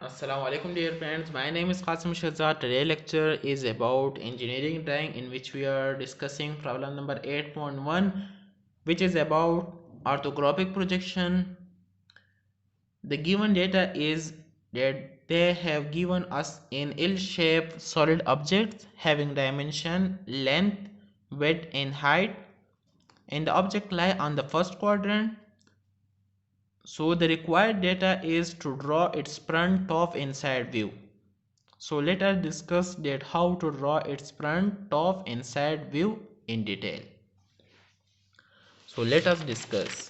Assalamu alaikum dear friends, my name is Qasim Shahzad. Today's lecture is about engineering drawing, in which we are discussing problem number 8.1, which is about orthographic projection. The given data is that they have given us an L-shaped solid object having dimension, length, width and height, and the object lie on the first quadrant. So the required data is to draw its front, top and side view. So let us discuss that how to draw its front, top and side view in detail. So let us discuss.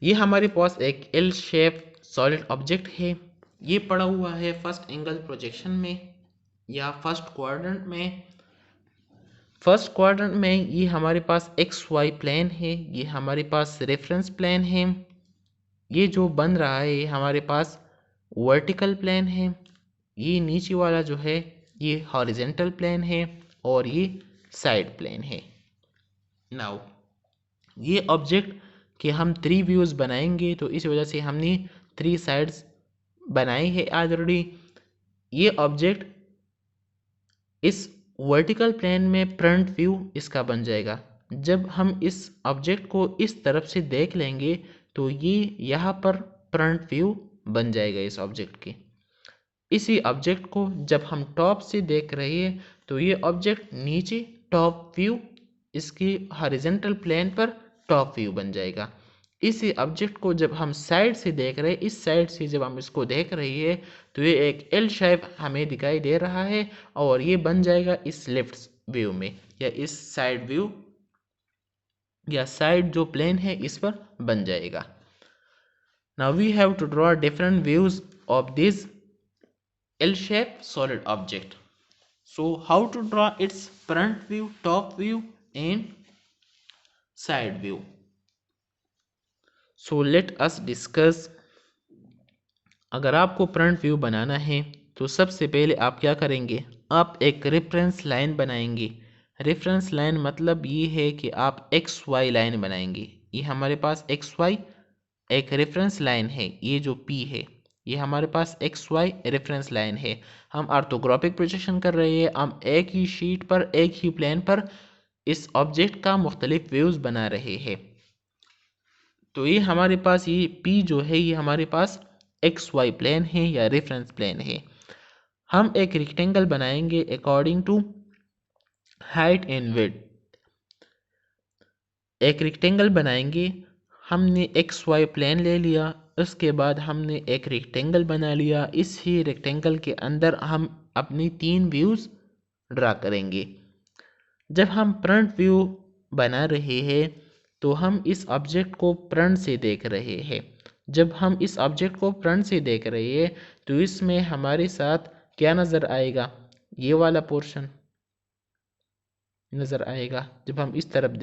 ये हमारे पास एक L shape solid object है। ये पड़ा हुआ है first angle projection में या फर्स्ट क्वाड्रेंट में। फर्स्ट क्वाड्रेंट में ये हमारे पास एक्स वाई प्लेन है, ये हमारे पास रेफरेंस प्लेन है। ये जो बन रहा है हमारे पास वर्टिकल प्लेन है। ये नीचे वाला जो है ये हॉरिजेंटल प्लेन है और ये साइड प्लेन है। नाउ ये ऑब्जेक्ट के हम 3 व्यूज़ बनाएंगे, तो इस वजह से हमने 3 साइड्स बनाई है ऑलरेडी। ये ऑब्जेक्ट इस वर्टिकल प्लेन में फ्रंट व्यू इसका बन जाएगा। जब हम इस ऑब्जेक्ट को इस तरफ से देख लेंगे तो ये यहाँ पर फ्रंट व्यू बन जाएगा इस ऑब्जेक्ट के। इसी ऑब्जेक्ट को जब हम टॉप से देख रहे हैं तो ये ऑब्जेक्ट नीचे टॉप व्यू इसकी हॉरिजॉन्टल प्लेन पर टॉप व्यू बन जाएगा। इसी ऑब्जेक्ट को जब हम साइड से देख रहे हैं, इस साइड से जब हम इसको देख रहे हैं तो ये एक एल शेप हमें दिखाई दे रहा है और ये बन जाएगा इस लेफ्ट व्यू में या इस साइड व्यू या साइड जो प्लेन है इस पर बन जाएगा। Now we have to draw different views of this L-shaped solid object. So how to draw its front view, top view and side view? So let us discuss. अगर आपको front view बनाना है तो सबसे पहले आप क्या करेंगे, आप एक रेफरेंस लाइन बनाएंगे। रेफरेंस लाइन मतलब ये है कि आप एक्स वाई लाइन बनाएंगे। ये हमारे पास एक्स वाई एक रेफरेंस लाइन है, ये जो पी है ये हमारे पास एक्स वाई रेफरेंस लाइन है। हम ऑर्थोग्राफिक प्रोजेक्शन कर रहे हैं, हम एक ही शीट पर एक ही प्लेन पर इस ऑब्जेक्ट का मुख्तलिफ व्यूज़ बना रहे हैं। तो ये हमारे पास ये पी जो है ये हमारे पास एक्स वाई प्लेन है या रेफरेंस प्लेन है। हम एक रेक्टेंगल बनाएंगे according to height and width. एक रेक्टेंगल बनाएंगे, हमने एक्स वाई प्लेन ले लिया, उसके बाद हमने एक रेक्टेंगल बना लिया। इस ही रेक्टेंगल के अंदर हम अपनी 3 व्यूज़ ड्रा करेंगे। जब हम फ्रंट व्यू बना रहे हैं तो हम इस ऑब्जेक्ट को फ्रंट से देख रहे हैं। जब हम इस ऑब्जेक्ट को फ्रंट से देख रहे हैं तो इसमें हमारे साथ क्या नज़र आएगा, ये वाला पोर्शन नज़र आएगा जब हम इस तरफ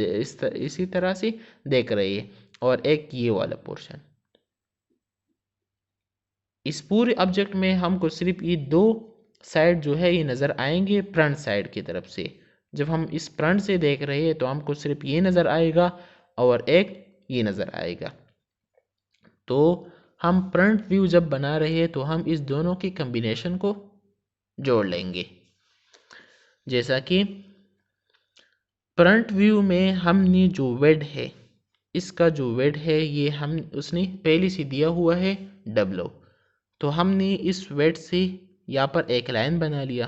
इसी तरह से देख रहे हैं, और एक ये वाला पोर्शन। इस पूरे ऑब्जेक्ट में हमको सिर्फ ये 2 साइड जो है ये नज़र आएंगे फ्रंट साइड की तरफ से। जब हम इस फ्रंट से देख रहे हैं तो हमको सिर्फ ये नज़र आएगा और एक ये नज़र आएगा। तो हम फ्रंट व्यू जब बना रहे हैं तो हम इस दोनों की कम्बिनेशन को जोड़ लेंगे। जैसा कि फ्रंट व्यू में हमने जो वेड है, इसका जो वेड है ये हम उसने पहले से दिया हुआ है W। तो हमने इस वेट से यहाँ पर एक लाइन बना लिया।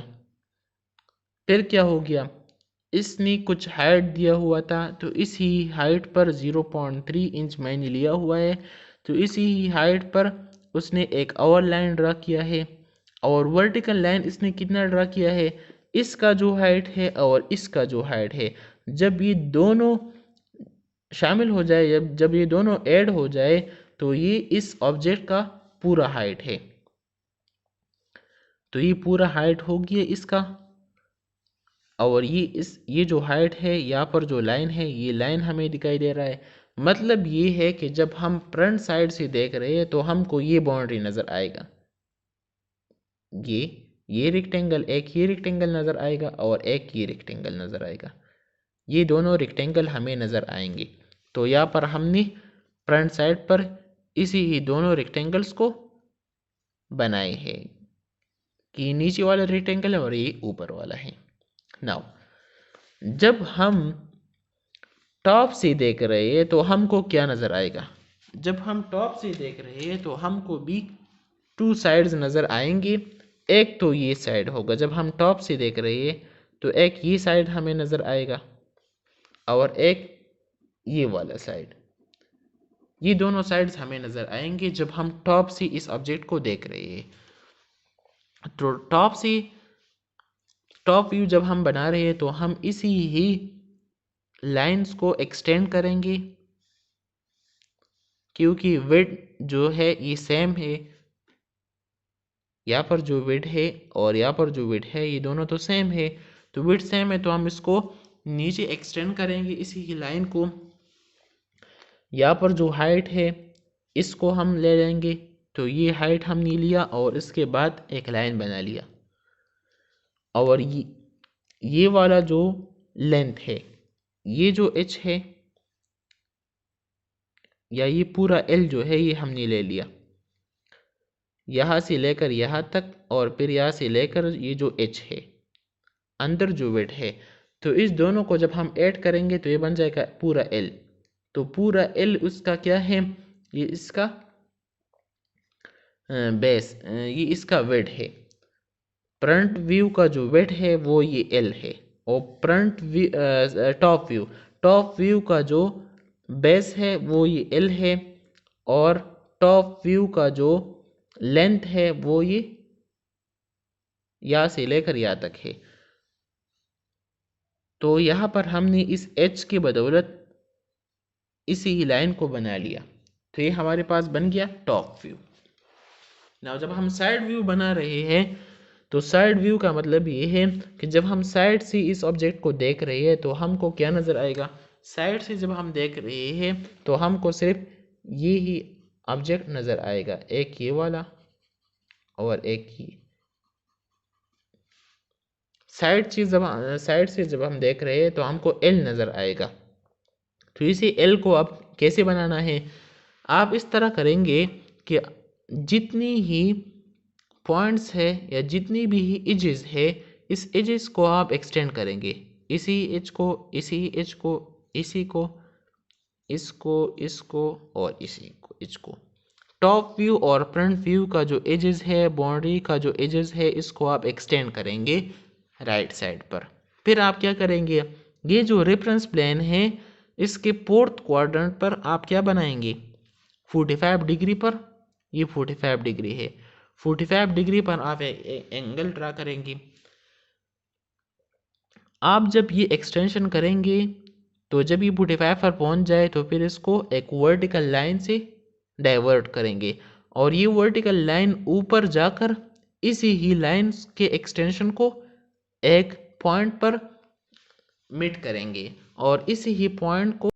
फिर क्या हो गया, इसने कुछ हाइट दिया हुआ था तो इसी हाइट पर 0.3 इंच मैंने लिया हुआ है। तो इसी हाइट पर उसने एक और लाइन ड्रा किया है और वर्टिकल लाइन इसने कितना ड्रा किया है, इसका जो हाइट है और इसका जो हाइट है, जब ये दोनों शामिल हो जाए, जब ये दोनों ऐड हो जाए तो ये इस ऑब्जेक्ट का पूरा हाइट है। तो ये पूरा हाइट हो गया इसका, और ये जो हाइट है यहाँ पर जो लाइन है ये लाइन हमें दिखाई दे रहा है। मतलब ये है कि जब हम फ्रंट साइड से देख रहे हैं तो हमको ये बाउंड्री नज़र आएगा, ये रेक्टेंगल, एक ये रेक्टेंगल नज़र आएगा और एक ये रेक्टेंगल नज़र आएगा। ये दोनों रेक्टेंगल हमें नज़र आएंगे। तो यहाँ पर हमने फ्रंट साइड पर इसी ही दोनों रेक्टेंगल्स को बनाए हैं कि नीचे वाला रेक्टेंगल है और ये ऊपर वाला है। नाउ जब हम टॉप से देख रहे हैं तो हमको क्या नज़र आएगा? जब हम टॉप से देख रहे हैं तो हमको भी टू साइड्स नज़र आएंगे। एक तो ये साइड होगा, जब हम टॉप से देख रहे हैं तो एक ये साइड हमें नज़र आएगा और एक ये वाला साइड। ये दोनों साइड्स हमें नज़र आएंगे जब हम टॉप से इस ऑब्जेक्ट को देख रहे हैं। तो टॉप व्यू जब हम बना रहे हैं तो हम इसी ही लाइंस को एक्सटेंड करेंगे क्योंकि विड्थ जो है ये सेम है। यहाँ पर जो विड्थ है और यहाँ पर जो विड्थ है ये दोनों तो सेम है, तो विड्थ सेम है तो हम इसको नीचे एक्सटेंड करेंगे इसी की लाइन को। यहाँ पर जो हाइट है इसको हम ले लेंगे, तो ये हाइट हमने लिया और इसके बाद एक लाइन बना लिया। और ये वाला जो लेंथ है, ये जो h है या ये पूरा l जो है ये हमने ले लिया यहाँ से लेकर यहाँ तक, और फिर यहाँ से लेकर ये जो h है अंदर जो विड्थ है, तो इस दोनों को जब हम ऐड करेंगे तो ये बन जाएगा पूरा l। तो पूरा l उसका क्या है? ये इसका बेस, ये इसका विड्थ है। फ्रंट व्यू का जो विड्थ है वो ये l है, और फ्रंट व्यू टॉप व्यू का जो बेस है वो ये l है, और टॉप व्यू का जो लेंथ है वो ये यहाँ से लेकर यहाँ तक है। तो यहाँ पर हमने इस h की बदौलत इसी लाइन को बना लिया, तो ये हमारे पास बन गया टॉप व्यू। नाउ जब हम साइड व्यू बना रहे हैं तो साइड व्यू का मतलब ये है कि जब हम साइड से इस ऑब्जेक्ट को देख रहे हैं तो हमको क्या नज़र आएगा? साइड से जब हम देख रहे हैं तो हमको सिर्फ ये ही ऑब्जेक्ट नज़र आएगा, एक ये वाला और एक ये। साइड से जब हम देख रहे हैं तो हमको एल नज़र आएगा। तो इसी एल को अब कैसे बनाना है? आप इस तरह करेंगे कि जितनी ही पॉइंट्स है या जितनी भी एजेस है, इस एजेस को आप एक्सटेंड करेंगे, इसी एज को, इसी एज को, इसी को, इसको, इसको और इसी को, एज को। टॉप व्यू और फ्रंट व्यू का जो एजेस है, बाउंड्री का जो एजेस है, इसको आप एक्सटेंड करेंगे राइट साइड पर। फिर आप क्या करेंगे? ये जो रेफरेंस प्लेन है इसके फोर्थ क्वाड्रेंट पर आप क्या बनाएंगे? 45 डिग्री पर, ये 45 डिग्री है, 45 डिग्री पर आप एंगल ड्रा करेंगे। आप जब ये एक्सटेंशन करेंगे तो जब ये 45 पर पहुंच जाए तो फिर इसको एक वर्टिकल लाइन से डाइवर्ट करेंगे, और ये वर्टिकल लाइन ऊपर जाकर इसी ही लाइन के एक्सटेंशन को एक पॉइंट पर मिट करेंगे, और इसी ही पॉइंट को